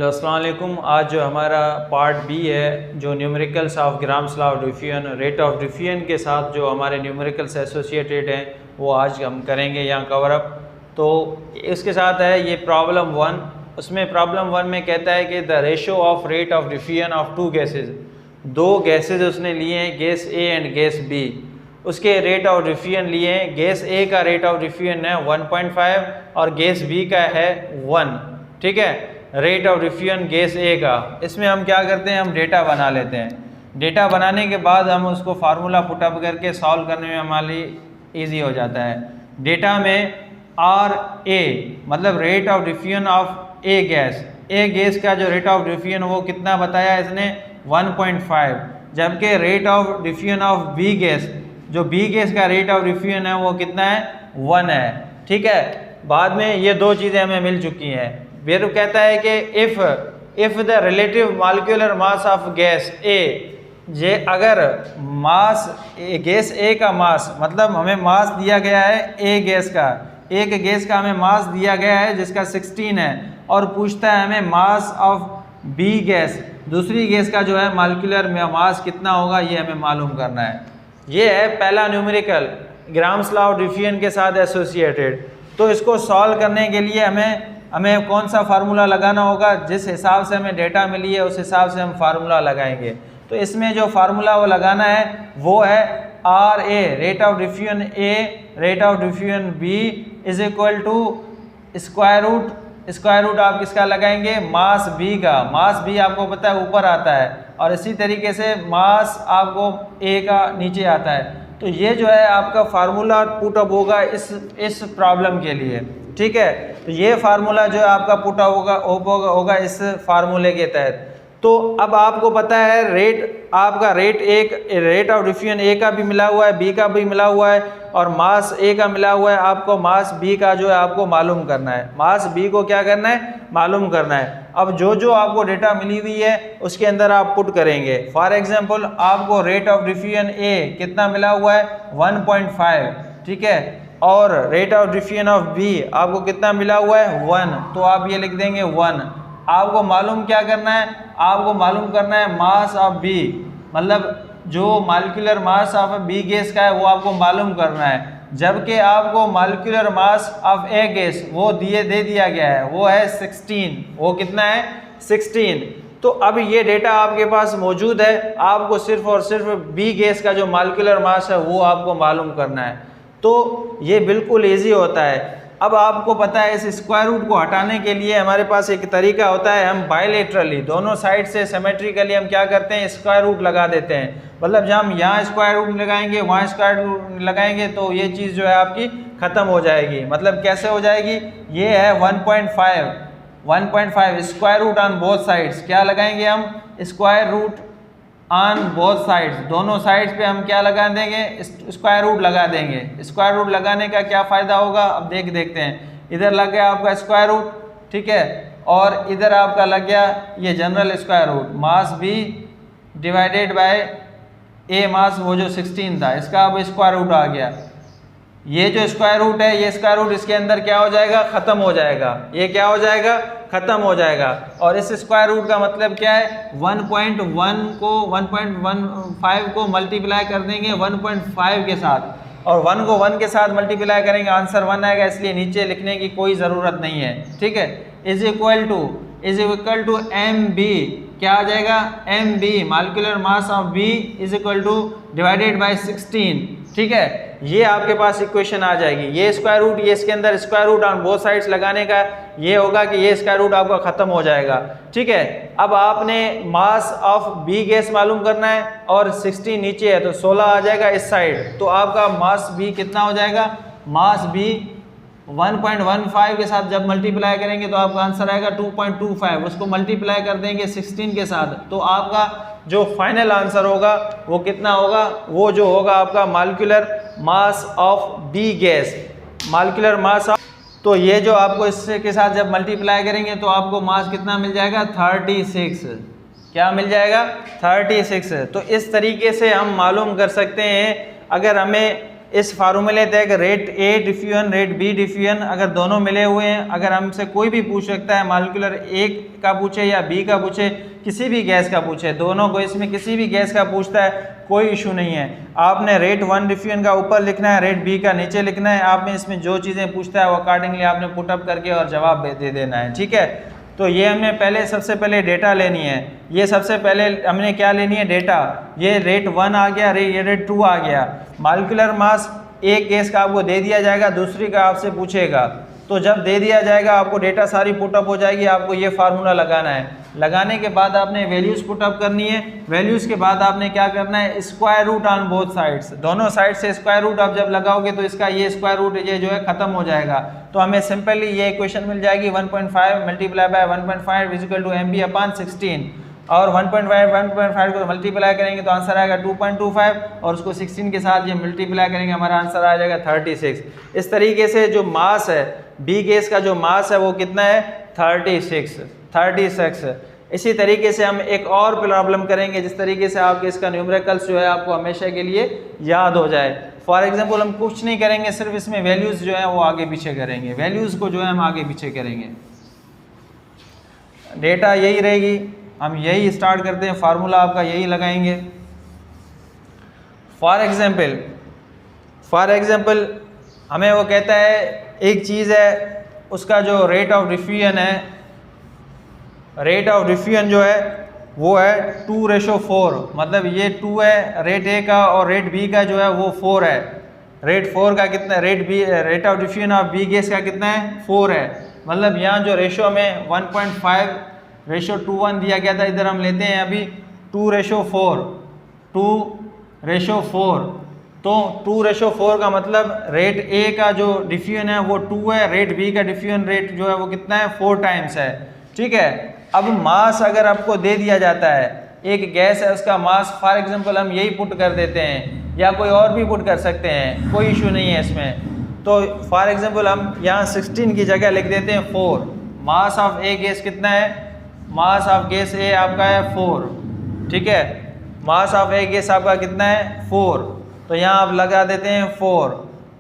Hello अस्सलाम वालेकुम। आज जो हमारा पार्ट बी है जो numericals of grams law of diffusion, rate of diffusion के साथ जो हमारे न्यूमेरिकल्स एसोसिएटेड हैं वो आज हम करेंगे यहाँ कवर अप। तो इसके साथ है ये प्रॉब्लम 1। उसमें प्रॉब्लम 1 में कहता है कि the ratio of rate of diffusion of two gases, दो गैसेज उसने लिए हैं, gas A and gas B. उसके रेट ऑफ डिफ्यूजन लिए हैं। गैस ए का रेट ऑफ डिफ्यूजन है 1.5 और गैस बी का है 1। ठीक है, रेट ऑफ डिफ्यूजन गैस ए का। इसमें हम क्या करते हैं, हम डेटा बना लेते हैं। डेटा बनाने के बाद हम उसको फार्मूला पुटअप करके सॉल्व करने में हमारे ईजी हो जाता है। डेटा में आर ए मतलब rate of diffusion of A gas का जो रेट ऑफ डिफ्यूजन वो कितना बताया इसने 1.5, जबकि rate of diffusion of B gas, जो बी गैस का रेट ऑफ डिफ्यूजन है वो कितना है 1 है। ठीक है, बाद में ये दो चीज़ें हमें मिल चुकी हैं। फिर कहता है कि if the relative molecular mass of gas A, जे अगर मास गैस ए का मास, मतलब हमें मास दिया गया है ए गैस का, एक गैस का हमें मास दिया गया है जिसका 16 है, और पूछता है हमें मास ऑफ बी गैस, दूसरी गैस का जो है मॉलिक्यूलर मास कितना होगा, ये हमें मालूम करना है। ये है पहला numerical grams law of diffusion के साथ एसोसिएटेड। तो इसको सॉल्व करने के लिए हमें कौन सा फार्मूला लगाना होगा, जिस हिसाब से हमें डेटा मिली है उस हिसाब से हम फार्मूला लगाएंगे। तो इसमें जो फार्मूला वो लगाना है वो है R A, rate of diffusion A, rate of diffusion B is equal to square root आप किसका लगाएंगे, मास बी का। मास बी आपको पता है ऊपर आता है, और इसी तरीके से मास आपको ए का नीचे आता है। तो ये जो है आपका फार्मूला पुटअप होगा इस प्रॉब्लम के लिए। ठीक है, तो ये फार्मूला जो है आपका पुटअप होगा इस फार्मूले के तहत। तो अब आपको पता है आपका रेट ऑफ डिफ्यूजन ए का भी मिला हुआ है, बी का भी मिला हुआ है, और मास ए का मिला हुआ है। आपको मास बी का जो है आपको मालूम करना है, मास बी को क्या करना है, मालूम करना है। अब जो आपको डेटा मिली हुई है उसके अंदर आप पुट करेंगे। फॉर एग्जांपल आपको रेट ऑफ डिफ्यूजन ए कितना मिला हुआ है 1.5, ठीक है, और rate of diffusion of B आपको कितना मिला हुआ है 1, तो आप ये लिख देंगे 1। आपको मालूम क्या करना है, आपको मालूम करना है मास ऑफ बी, मतलब जो molecular mass of B gas का है वो आपको मालूम करना है, जबकि आपको molecular mass of A gas वो दे दिया गया है, वो है 16। वो कितना है 16। तो अब ये डेटा आपके पास मौजूद है, आपको सिर्फ और सिर्फ बी गैस का जो मॉलिक्यूलर मास है वो आपको मालूम करना है। तो ये बिल्कुल ईजी होता है। अब आपको पता है इस स्क्वायर रूट को हटाने के लिए हमारे पास एक तरीका होता है, हम बायलेटरली दोनों साइड से सिमेट्रिकली हम क्या करते हैं, स्क्वायर रूट लगा देते हैं। मतलब जब हम यहाँ स्क्वायर रूट लगाएंगे वहाँ स्क्वायर रूट लगाएंगे तो ये चीज़ जो है आपकी ख़त्म हो जाएगी। मतलब कैसे हो जाएगी, ये है 1.5 square root on both sides. क्या लगाएंगे हम, square root on both sides, दोनों साइड्स पे हम क्या लगा देंगे, स्क्वायर रूट लगा देंगे। स्क्वायर रूट लगाने का क्या फ़ायदा होगा, अब देखते हैं। इधर लग गया आपका स्क्वायर रूट, ठीक है, और इधर आपका लग गया ये general square root, mass B divided by A mass, वो जो 16 था इसका अब स्क्वायर रूट आ गया। ये जो स्क्वायर रूट है, ये स्क्वायर रूट इसके अंदर क्या हो जाएगा, ख़त्म हो जाएगा। ये क्या हो जाएगा, ख़त्म हो जाएगा। और इस स्क्वायर रूट का मतलब क्या है, 1.15 को मल्टीप्लाई कर देंगे 1.5 के साथ, और 1 को 1 के साथ मल्टीप्लाई करेंगे, आंसर 1 आएगा, इसलिए नीचे लिखने की कोई ज़रूरत नहीं है। ठीक है, is equal to M B, क्या आ जाएगा, M B molecular mass of B is equal to divided by 16। ठीक है, ये आपके पास इक्वेशन आ जाएगी। ये स्क्वायर रूट, ये इसके अंदर square root on both sides लगाने का ये होगा कि ये स्क्वायर रूट आपका ख़त्म हो जाएगा। ठीक है, अब आपने मास ऑफ बी गैस मालूम करना है और 16 नीचे है तो 16 आ जाएगा इस साइड, तो आपका मास बी कितना हो जाएगा, मास बी 1.15 के साथ जब मल्टीप्लाई करेंगे तो आपका आंसर आएगा 2.25। उसको मल्टीप्लाई कर देंगे 16 के साथ, तो आपका जो फाइनल आंसर होगा वो कितना होगा, वो जो होगा आपका molecular mass of B gas, molecular mass of, तो ये जो आपको इससे के साथ जब मल्टीप्लाई करेंगे तो आपको मास कितना मिल जाएगा 36। क्या मिल जाएगा 36। तो इस तरीके से हम मालूम कर सकते हैं, अगर हमें इस फार्मूले तक rate A diffusion rate B diffusion अगर दोनों मिले हुए हैं, अगर हमसे कोई भी पूछ सकता है मॉलिक्यूलर ए का पूछे या बी का पूछे, किसी भी गैस का पूछे, दोनों को इसमें किसी भी गैस का पूछता है, कोई इशू नहीं है। आपने रेट 1 डिफ्यूजन का ऊपर लिखना है, रेट बी का नीचे लिखना है। आपने इसमें जो चीज़ें पूछता है वो अकॉर्डिंगली आपने पुटअप करके और जवाब दे देना है, ठीक है। तो ये हमें पहले सबसे पहले डेटा लेनी है। ये सबसे पहले हमने क्या लेनी है, डेटा। ये रेट 1 आ गया, ये रेट 2 आ गया। मॉलिक्यूलर मास एक गैस का आपको दे दिया जाएगा, दूसरी का आपसे पूछेगा। तो जब दे दिया जाएगा आपको डेटा सारी पुटअप हो जाएगी, आपको ये फार्मूला लगाना है। लगाने के बाद आपने वैल्यूज़ पुटअप करनी है। वैल्यूज़ के बाद आपने क्या करना है, square root on both sides, दोनों साइड से स्क्वायर रूट आप जब लगाओगे तो इसका ये स्क्वायर रूट ये जो है ख़त्म हो जाएगा। तो हमें सिंपली ये इक्वेशन मिल जाएगी 1.5 multiply by 1.5 equal to mb upon 16, और 1.5 को मल्टीप्लाई करेंगे तो आंसर आएगा 2.25, और उसको 16 के साथ ये मल्टीप्लाई करेंगे, हमारा आंसर आ जाएगा 36। इस तरीके से जो मास है बी गैस का, जो मास है वो कितना है, 36। इसी तरीके से हम एक और प्रॉब्लम करेंगे जिस तरीके से आपके इसका न्यूमेरिकल्स जो है आपको हमेशा के लिए याद हो जाए। फॉर एग्जांपल हम कुछ नहीं करेंगे, सिर्फ इसमें वैल्यूज़ जो है वो आगे पीछे करेंगे, वैल्यूज़ को जो है हम आगे पीछे करेंगे। डेटा यही रहेगी, हम यही स्टार्ट करते हैं, फार्मूला आपका यही लगाएंगे। फॉर एग्जांपल हमें वो कहता है एक चीज़ है, उसका जो रेट ऑफ डिफ्यूजन है, रेट ऑफ डिफ्यूजन जो है वो है 2:4, मतलब ये 2 है रेट ए का, और रेट बी का जो है वो 4 है। रेट 4 का कितना, rate of diffusion of B gas का कितना है, 4 है। मतलब यहाँ जो रेशो में 1.5:1 दिया गया था, इधर हम लेते हैं अभी 2:4, 2:4। तो 2:4 का मतलब रेट ए का जो डिफ्यूजन है वो 2 है, रेट बी का डिफ्यूजन रेट जो है वो कितना है, 4 टाइम्स है, ठीक है। अब मास अगर आपको दे दिया जाता है, एक गैस है उसका मास, फॉर एग्जांपल हम यही पुट कर देते हैं या कोई और भी पुट कर सकते हैं, कोई इशू नहीं है इसमें। तो फॉर एग्जांपल हम यहाँ 16 की जगह लिख देते हैं 4। मास ऑफ ए गैस कितना है, मास ऑफ गैस ए आपका है 4, ठीक है। मास ऑफ ए गैस आपका कितना है, 4। तो यहाँ आप लगा देते हैं 4,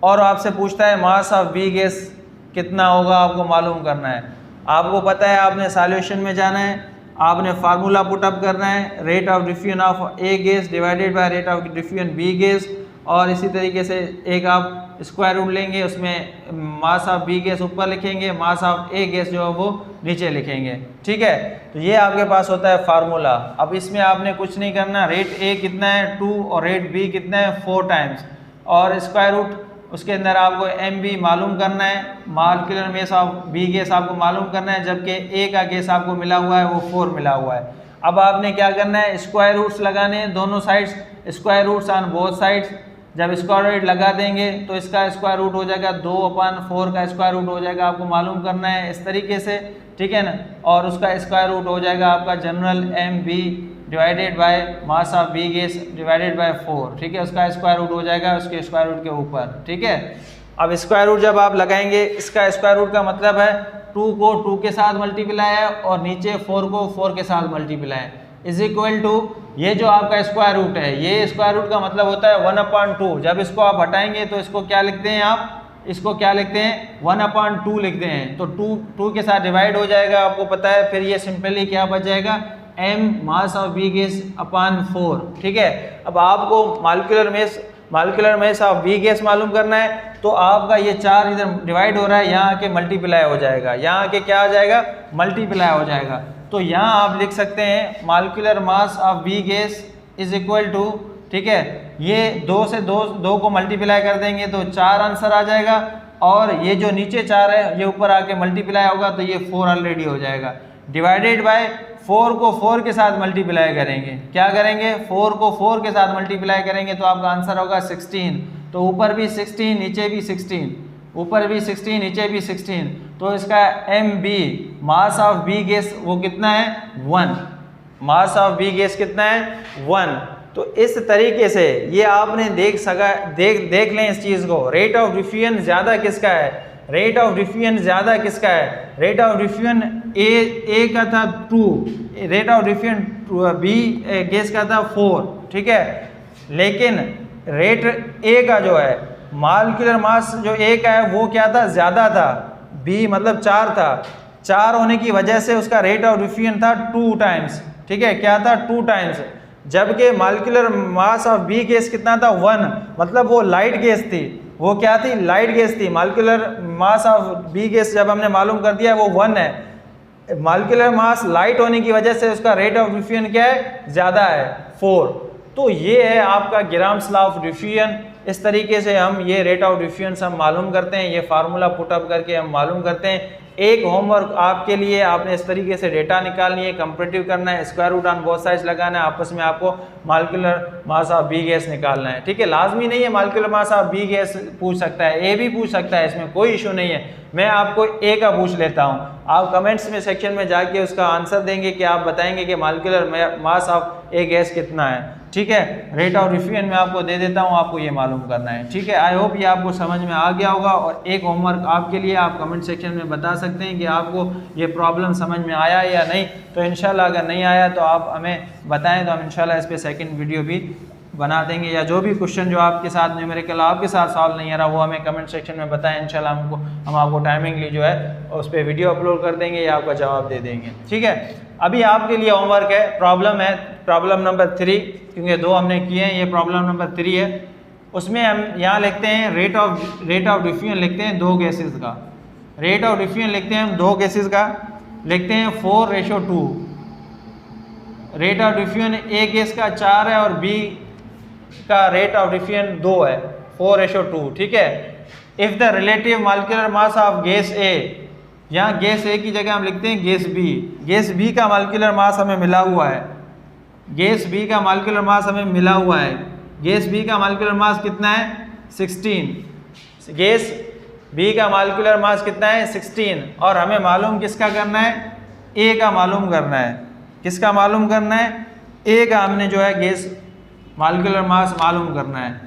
और आपसे पूछता है मास ऑफ बी गैस कितना होगा, आपको मालूम करना है। आपको पता है, आपने सॉल्यूशन में जाना है, आपने फार्मूला पुटअप करना है, rate of diffusion of A gas divided by rate of diffusion B gas, और इसी तरीके से एक आप स्क्वायर रूट लेंगे, उसमें मास ऑफ बी गैस ऊपर लिखेंगे, मास ऑफ ए गैस जो है वो नीचे लिखेंगे, ठीक है। तो ये आपके पास होता है फार्मूला। अब इसमें आपने कुछ नहीं करना, रेट ए कितना है 2 और रेट बी कितना है 4 टाइम्स, और स्क्वायर रूट उसके अंदर आपको एम बी मालूम करना है, molecular mass of B gas आपको मालूम करना है, जबकि ए का गैस आपको मिला हुआ है वो 4 मिला हुआ है। अब आपने क्या करना है, स्क्वायर रूट्स लगाने हैं दोनों sides, square roots on both sides. जब स्क्वायर रूट लगा देंगे तो इसका स्क्वायर रूट हो जाएगा 2/4 का स्क्वायर रूट हो जाएगा, आपको मालूम करना है इस तरीके से, ठीक है ना। और उसका स्क्वायर रूट हो जाएगा आपका general M B divided by mass of B gas divided by 4, ठीक है। उसका स्क्वायर रूट हो जाएगा उसके स्क्वायर रूट के ऊपर, ठीक है। अब स्क्वायर रूट जब आप लगाएंगे, इसका स्क्वायर रूट का मतलब है 2 को 2 के साथ मल्टीप्लाई है, और नीचे 4 को 4 के साथ मल्टीप्लाई है, इज इक्वल टू ये जो आपका स्क्वायर रूट है, ये स्क्वायर रूट का मतलब होता है 1/2। जब इसको आप हटाएंगे तो इसको क्या लिखते हैं, आप इसको क्या लिखते हैं, 1/2 लिखते हैं। तो 2 के साथ डिवाइड हो जाएगा, आपको पता है। फिर ये सिंपली क्या बच जाएगा, m mass of B gas upon 4, ठीक है। अब आपको molecular mass of B gas मालूम करना है, तो आपका ये 4 इधर डिवाइड हो रहा है, यहाँ आके मल्टीप्लाई हो जाएगा, यहाँ आके क्या आ जाएगा, मल्टीप्लाई हो जाएगा। तो यहाँ आप लिख सकते हैं molecular mass of B gas is equal to, ठीक है, ये 2 से 2 को मल्टीप्लाई कर देंगे तो 4 आंसर आ जाएगा, और ये जो नीचे 4 है ये ऊपर आके मल्टीप्लाई होगा तो ये 4 ऑलरेडी हो जाएगा, डिवाइडेड बाय 4 को 4 के साथ मल्टीप्लाई करेंगे। क्या करेंगे, 4 को 4 के साथ मल्टीप्लाई करेंगे तो आपका आंसर होगा 16। तो ऊपर भी 16 नीचे भी 16, ऊपर भी 16 नीचे भी 16, तो इसका M B mass of B gas वो कितना है, 1। मास ऑफ बी गैस कितना है, 1। तो इस तरीके से ये आपने देख लें इस चीज़ को। रेट ऑफ डिफ्यूजन ज़्यादा किसका है, रेट ऑफ डिफ्यूजन ज़्यादा किसका है, रेट ऑफ डिफ्यूजन ए का था 2, rate of diffusion B gas का था 4, ठीक है। लेकिन रेट ए का जो है मालिकुलर मास जो A का है वो क्या था, ज़्यादा था, B मतलब 4 था, 4 होने की वजह से उसका रेट ऑफ डिफ्यूजन था 2 टाइम्स, ठीक है, क्या था 2 टाइम्स, जबकि molecular mass of B gas कितना था 1, मतलब वो लाइट गैस थी, वो क्या थी, लाइट गैस थी। Molecular mass of B gas जब हमने मालूम कर दिया वो 1 है, मालिकुलर मास लाइट होने की वजह से उसका रेट ऑफ डिफ्यूजन क्या है, ज़्यादा है 4। तो ये है आपका ग्राम्स लॉ ऑफ डिफ्यूजन। इस तरीके से हम ये रेट ऑफ डिफ्यूजन हम मालूम करते हैं, ये फार्मूला पुटअप करके हम मालूम करते हैं। एक होमवर्क आपके लिए, आपने इस तरीके से डेटा निकालनी है, कंपैरेटिव करना है, square root on both sides लगाना है, आपस में आपको molecular mass of B gas निकालना है, ठीक है। लाजमी नहीं है molecular mass of B gas पूछ सकता है, ए भी पूछ सकता है, इसमें कोई इशू नहीं है। मैं आपको ए का पूछ लेता हूँ, आप कमेंट्स में सेक्शन में जाके उसका आंसर देंगे कि आप बताएंगे कि molecular mass of A gas कितना है, ठीक है। रेट ऑफ डिफ्यूजन में आपको दे देता हूँ, आपको ये मालूम करना है, ठीक है। आई होप ये आपको समझ में आ गया होगा। और एक होमवर्क आपके लिए, आप कमेंट सेक्शन में बता सकते हैं कि आपको ये प्रॉब्लम समझ में आया या नहीं। तो इंशाल्लाह अगर नहीं आया तो आप हमें बताएं, तो हम इंशाल्लाह इस पर सेकंड वीडियो भी बना देंगे, या जो भी क्वेश्चन जो आपके साथ न्यूमेरिकल आपके साथ सॉल्व नहीं आ रहा वो हमें कमेंट सेक्शन में बताएं। इंशाल्लाह हम आपको टाइमिंगली जो है उस पर वीडियो अपलोड कर देंगे या आपका जवाब दे देंगे, ठीक है। अभी आपके लिए होमवर्क है, प्रॉब्लम नंबर 3, क्योंकि 2 हमने किए हैं, ये प्रॉब्लम नंबर 3 है। उसमें हम यहाँ लिखते हैं रेट ऑफ डिफ्यूजन लिखते हैं 2 गैसेस का, रेट ऑफ डिफ्यूजन लिखते हैं हम 2 गैसेस का, लिखते हैं 4:2। Rate of diffusion A gas का 4 है और बी का रेट ऑफ डिफ्यूजन 2 है, 4:2, ठीक है। If the relative molecular mass of gas A, यहाँ गैस ए की जगह हम लिखते हैं गैस बी, गैस बी का मालिकुलर मास हमें मिला हुआ है, गैस बी का मालिकुलर मास हमें मिला हुआ है, गैस बी का मालिकुलर मास कितना है 16, गैस बी का मालिकुलर मास कितना है 16, और हमें मालूम किसका करना है, ए का मालूम करना है, किसका मालूम करना है, ए का हमने जो है गैस मालिकुलर मास मालूम करना है।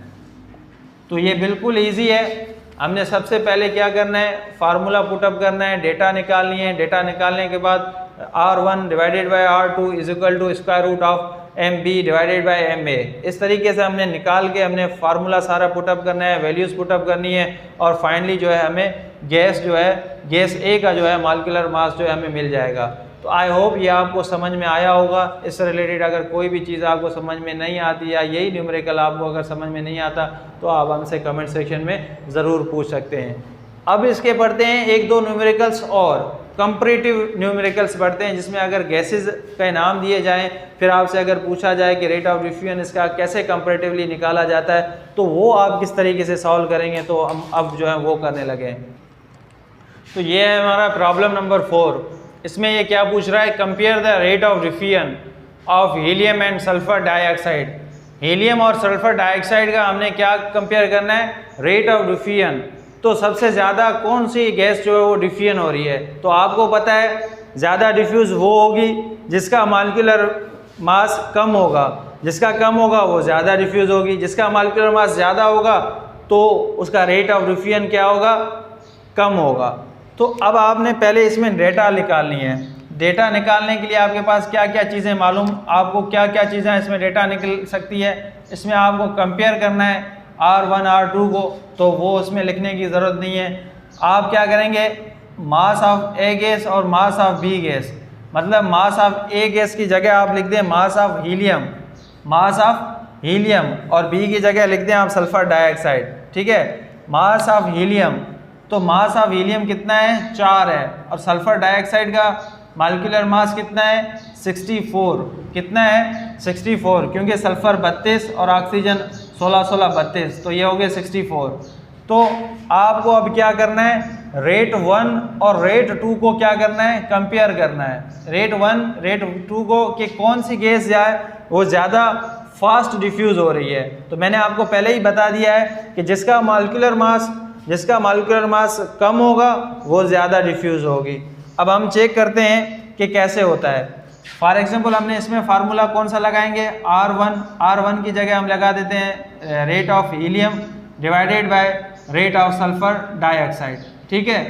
तो ये बिल्कुल ईजी है। हमने सबसे पहले क्या करना है, फार्मूला पुटअप करना है, डेटा निकालनी है, डेटा निकालने के बाद R1 divided by R2 is equal to square root of MB divided by MA। इस तरीके से हमने निकाल के हमने फार्मूला सारा पुटअप करना है, वैल्यूज़ पुटअप करनी है, और फाइनली जो है हमें गैस A का जो है मालिकुलर मास जो है हमें मिल जाएगा। तो आई होप ये आपको समझ में आया होगा। इससे रिलेटेड अगर कोई भी चीज़ आपको समझ में नहीं आती या यही न्यूमेरिकल आपको अगर समझ में नहीं आता तो आप हमसे कमेंट सेक्शन में ज़रूर पूछ सकते हैं। अब इसके पढ़ते हैं 1-2 न्यूमेरिकल्स और कंपैरेटिव न्यूमेरिकल्स पढ़ते हैं, जिसमें अगर गैसेस का नाम दिए जाएं, फिर आपसे अगर पूछा जाए कि रेट ऑफ डिफ्यूजन इसका कैसे कंपैरेटिवली निकाला जाता है तो वो आप किस तरीके से सॉल्व करेंगे, तो हम अब जो है वो करने लगे। तो ये है हमारा प्रॉब्लम नंबर 4। इसमें ये क्या पूछ रहा है, compare the rate of diffusion of helium and sulphur dioxide. Helium और सल्फर डाइऑक्साइड का हमने क्या कंपेयर करना है, रेट ऑफ डिफ्यूजन। तो सबसे ज़्यादा कौन सी गैस जो है वो डिफ्यूजन हो रही है, तो आपको पता है ज़्यादा डिफ्यूज़ वो होगी जिसका मालिकुलर मास कम होगा, जिसका कम होगा वो ज़्यादा डिफ्यूज़ होगी, जिसका मालिकुलर मास ज़्यादा होगा तो उसका रेट ऑफ डिफ्यूजन क्या होगा, कम होगा। तो अब आपने पहले इसमें डेटा निकालनी है। डेटा निकालने के लिए आपके पास क्या क्या चीज़ें मालूम, आपको क्या क्या चीज़ें इसमें डेटा निकल सकती है। इसमें आपको कंपेयर करना है R1 R2 को, तो वो उसमें लिखने की ज़रूरत नहीं है। आप क्या करेंगे, मास ऑफ ए गैस और मास ऑफ बी गैस, मतलब मास ऑफ ए गैस की जगह आप लिख दें mass of helium, mass of helium, और बी की जगह लिख दें आप सल्फर डाइऑक्साइड, ठीक है। मास ऑफ हीलियम, तो मास ऑफ हीलियम कितना है 4 है, और सल्फर डाइऑक्साइड का मालिकुलर मास कितना है 64, कितना है 64, क्योंकि सल्फर 32 और ऑक्सीजन 16 32, तो ये हो गए 64। तो आपको अब क्या करना है, रेट 1 और रेट 2 को क्या करना है, कंपेयर करना है। रेट 1 रेट 2 को कि कौन सी गैस जाए वो ज़्यादा फास्ट डिफ्यूज़ हो रही है। तो मैंने आपको पहले ही बता दिया है कि जिसका मालिकुलर मास कम होगा वो ज़्यादा डिफ्यूज़ होगी। अब हम चेक करते हैं कि कैसे होता है। फॉर एग्जांपल हमने इसमें फार्मूला कौन सा लगाएंगे, R1 की जगह हम लगा देते हैं rate of helium divided by rate of sulphur dioxide, ठीक है।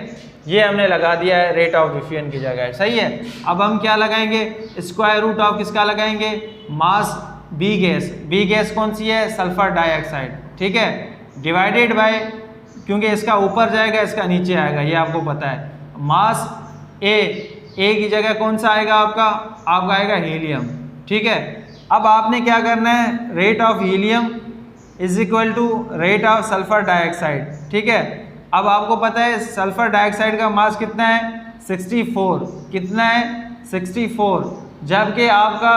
ये हमने लगा दिया है रेट ऑफ डिफ्यूजन की जगह, सही है। अब हम क्या लगाएंगे, स्क्वायर रूट ऑफ किसका लगाएंगे, मास बी गैस कौन सी है, सल्फर डाइऑक्साइड, ठीक है। डिवाइडेड बाय, क्योंकि इसका ऊपर जाएगा इसका नीचे आएगा, ये आपको पता है। मास ए की जगह कौन सा आएगा आपका आएगा हीलियम, ठीक है। अब आपने क्या करना है, rate of helium is equal to rate of sulphur dioxide, ठीक है। अब आपको पता है सल्फर डाइऑक्साइड का मास कितना है 64, कितना है 64, जबकि आपका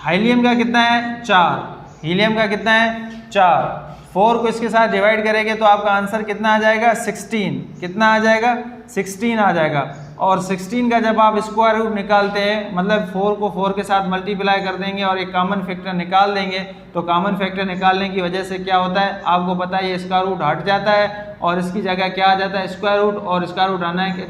हीलियम का कितना है 4, हीलियम का कितना है 4। 4 को इसके साथ डिवाइड करेंगे तो आपका आंसर कितना आ जाएगा 16, कितना आ जाएगा 16 आ जाएगा। और 16 का जब आप स्क्वायर रूट निकालते हैं, मतलब 4 को 4 के साथ मल्टीप्लाई कर देंगे और एक कॉमन फैक्टर निकाल देंगे, तो कॉमन फैक्टर निकालने की वजह से क्या होता है आपको पता है, ये स्क्वायर रूट हट जाता है और इसकी जगह क्या आ जाता है स्क्वायर रूट, और स्क्वायर रूट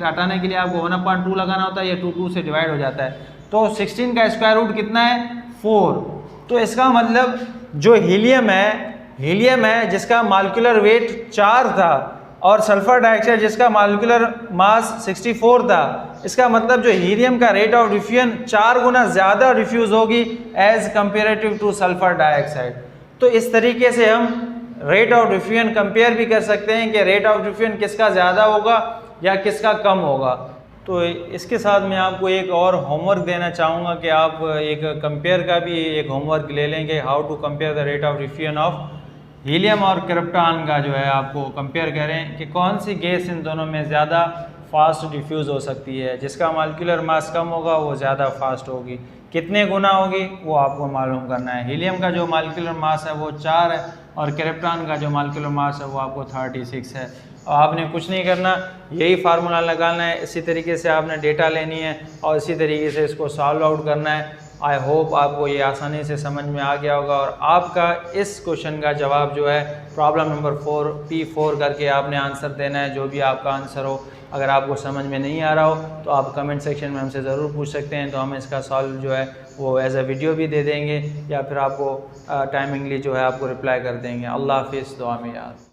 हटाने के लिए आपको 1/2 लगाना होता है, ये 2 से डिवाइड हो जाता है। तो 16 का स्क्वायर रूट कितना है 4। तो इसका मतलब जो हीलियम है जिसका मॉलिक्यूलर वेट 4 था और सल्फर डाइऑक्साइड जिसका मॉलिक्यूलर मास 64 था, इसका मतलब जो हीलियम का रेट ऑफ डिफ्यूजन 4 गुना ज़्यादा डिफ्यूज होगी as comparative to sulphur dioxide. तो इस तरीके से हम रेट ऑफ डिफ्यूजन कंपेयर भी कर सकते हैं कि रेट ऑफ डिफ्यूजन किसका ज़्यादा होगा या किसका कम होगा। तो इसके साथ मैं आपको एक और होमवर्क देना चाहूँगा कि आप एक कंपेयर का भी एक होमवर्क ले लें कि how to compare the rate of diffusion of helium और क्रिप्टॉन का जो है आपको कंपेयर करें कि कौन सी गैस इन दोनों में ज़्यादा फास्ट डिफ्यूज़ हो सकती है। जिसका मॉलिक्यूलर मास कम होगा वो ज़्यादा फास्ट होगी, कितने गुना होगी वो आपको मालूम करना है। हीलियम का जो मॉलिक्यूलर मास है वो 4 है और क्रिप्टॉन का जो मॉलिक्यूलर मास है वो आपको 36 है। और आपने कुछ नहीं करना, यही फार्मूला लगाना है, इसी तरीके से आपने डेटा लेनी है और इसी तरीके से इसको सॉल्व आउट करना है। आई होप आपको ये आसानी से समझ में आ गया होगा और आपका इस क्वेश्चन का जवाब जो है प्रॉब्लम नंबर 4 P4 करके आपने आंसर देना है, जो भी आपका आंसर हो। अगर आपको समझ में नहीं आ रहा हो तो आप कमेंट सेक्शन में हमसे ज़रूर पूछ सकते हैं, तो हम इसका सॉल्व जो है वो एज अ वीडियो भी दे देंगे या फिर आपको टाइमिंगली जो है आपको रिप्लाई कर देंगे। अल्लाह हाफिज़, दुआ में याद।